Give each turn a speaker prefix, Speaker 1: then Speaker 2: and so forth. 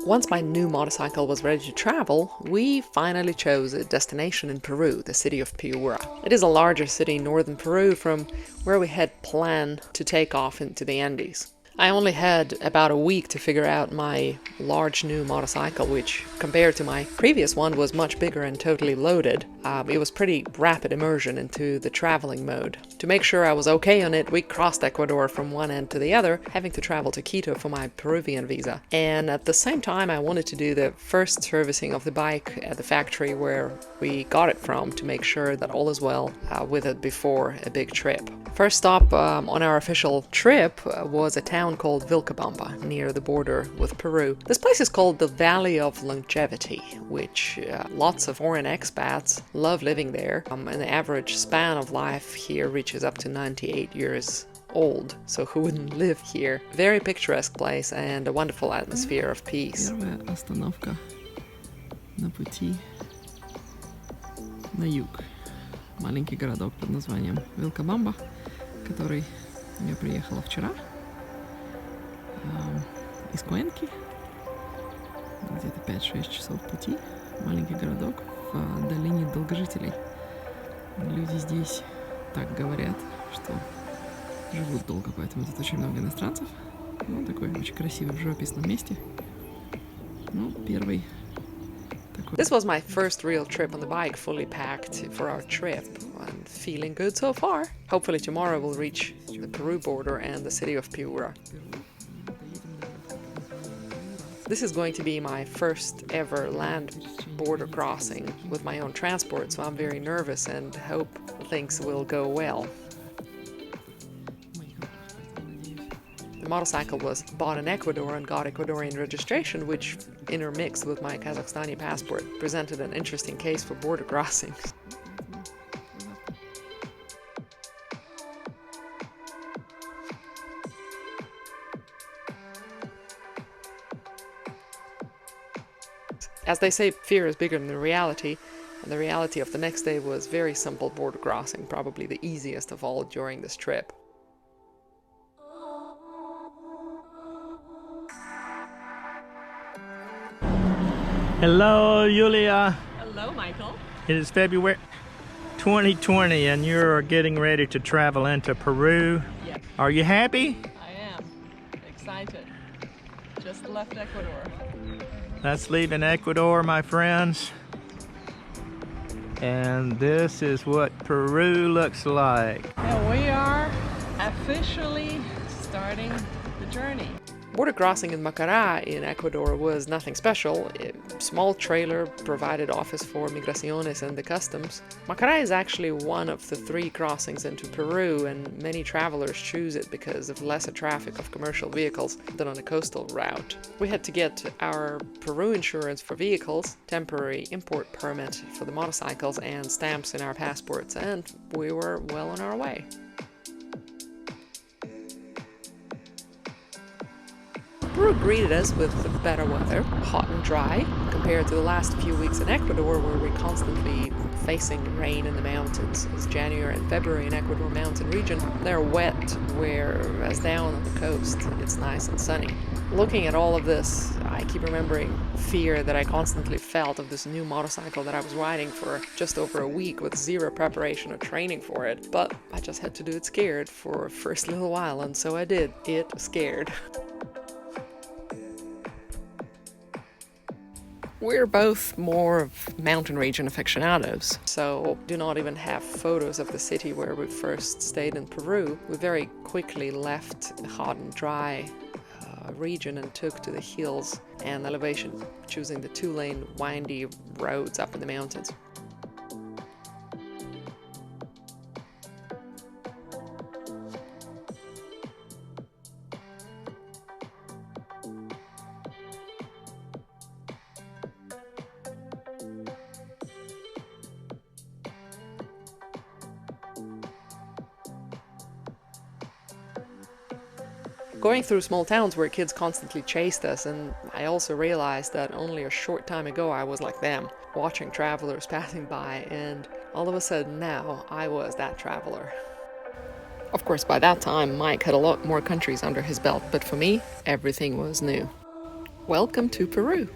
Speaker 1: Once my new motorcycle was ready to travel, we finally chose a destination in Peru, the city of Piura. It is a larger city in northern Peru from where we had planned to take off into the Andes. I only had about a week to figure out my large new motorcycle, which compared to my previous one was much bigger and totally loaded. It was pretty rapid immersion into the traveling mode. To make sure I was okay on it, we crossed Ecuador from one end to the other, having to travel to Quito for my Peruvian visa. And at the same time, I wanted to do the first servicing of the bike at the factory where we got it from to make sure that all is well with it before a big trip. First stop on our official trip was a town called Vilcabamba, near the border with Peru. This place is called the Valley of Longevity, which lots of foreign expats love living there. And the average span of life here reaches up to 98 years old, so who wouldn't live here? Very picturesque place and a wonderful atmosphere of peace.
Speaker 2: Первая остановка на пути на юг. Маленький городок под названием Vilcabamba, который я приехала вчера из Куэнки. Где-то 5-6 часов пути. Маленький городок в долине долгожителей. Люди здесь так говорят, что живут долго, поэтому тут очень много иностранцев. Ну, такой очень красивый в живописном месте. Ну, первый такой.
Speaker 1: This was my first real trip on the bike, fully packed for our trip. I'm feeling good so far. Hopefully tomorrow we'll reach the Peru border and the city of Piura. This is going to be my first ever land border crossing with my own transport, so I'm very nervous and hope things will go well. The motorcycle was bought in Ecuador and got Ecuadorian registration, which, intermixed with my Kazakhstani passport, presented an interesting case for border crossings. As they say, fear is bigger than the reality, and the reality of the next day was very simple border crossing, probably the easiest of all during this trip.
Speaker 3: Hello, Yulia.
Speaker 2: Hello, Michael.
Speaker 3: It is February 2020 and you're getting ready to travel into Peru.
Speaker 2: Yes,
Speaker 3: Are you happy?
Speaker 2: I am excited. Just left Ecuador.
Speaker 3: That's leaving Ecuador, my friends. And this is what Peru looks like.
Speaker 2: And we are officially starting the journey.
Speaker 1: Border crossing in Macará in Ecuador was nothing special. A small trailer provided office for Migraciones and the customs. Macará is actually one of the 3 crossings into Peru, and many travelers choose it because of lesser traffic of commercial vehicles than on a coastal route. We had to get our Peru insurance for vehicles, temporary import permit for the motorcycles, and stamps in our passports, and we were well on our way. Peru greeted us with better weather, hot and dry, compared to the last few weeks in Ecuador where we're constantly facing rain in the mountains. As January and February in Ecuador mountain region, they're wet, whereas down on the coast it's nice and sunny. Looking at all of this, I keep remembering fear that I constantly felt of this new motorcycle that I was riding for just over a week with zero preparation or training for it. But I just had to do it scared for the first little while, and so I did. It scared. We're both more of mountain region aficionados, so do not even have photos of the city where we first stayed in Peru. We very quickly left the hot and dry region and took to the hills and elevation, choosing the 2-lane windy roads up in the mountains. Going through small towns where kids constantly chased us, and I also realized that only a short time ago I was like them, watching travelers passing by, and all of a sudden now I was that traveler. Of course, by that time Mike had a lot more countries under his belt, but for me, everything was new. Welcome to Peru.